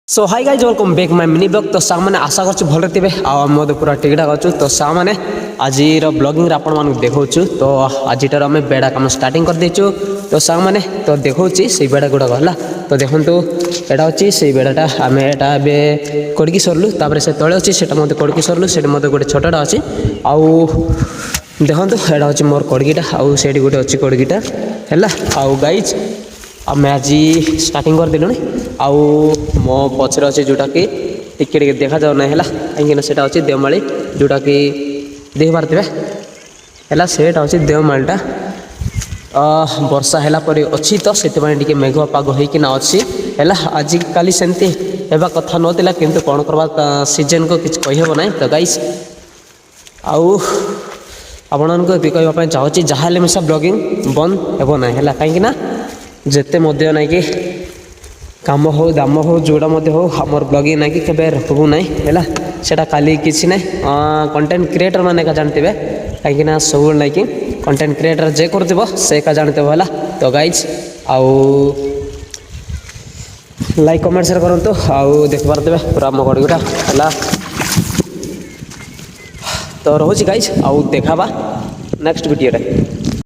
So hi guys welcome back my mini blog. तो सा मैंने आशा कर भले थे आम पूरा ठीक ठाक अच्छु। तो सा मैंने आज ब्लॉगिंग आपण मानक देखा तो आज आम बेड़ा कम स्टार्टिंग कर देचु। तो सा मैंने तो देखा से बेड़ा गुड़ाक है तो देखूँ यहाँ अच्छी से बेड़ाटा आम यहाँ कड़की सरलु तापर से तले अच्छी से कड़की सरलु से गोटे छोटा अच्छी आउ देखो यहाँ हूँ मोर कड़कीटा आउ से गोटे अच्छी कड़कीटा है आउ गाइज आम आज स्टार्टिंग करदेलु आउ मो पचर अच्छे जोटा कि टिके देखा जाऊना है कहीं से अच्छी देवमाली जोटा कि देख पारे है सेटा अच्छी देवमालीटा वर्षा है अच्छी तो से मेघुआ पाग होना अच्छी है आजिकल सेमती होगा कथा नाला किंतु कौन करवा सीजन को किसी कहीहब ना। तो गाइस आउ आपण को कहवाई चाहूँगी जहाँ मिसा ब्लॉगिंग बंद हेब ना है कहीं जिते ना कि काम हो दाम हो जोड़ा हो आमर ब्लॉगिंग ना कि केबे रोकबू ना है सेटा खाली किसी ना कंटेंट क्रिएटर मैंने का जानते कहीं सब ना कि कंटेंट क्रिएटर जे कर से का जानते है। तो गाइज आउ लाइक कमेंट शेयर करूँ आउ देख पारे पूरा आम गड़गुटा है। तो रोचे गाइज आउ देखा नेक्स्ट वीडियो रे।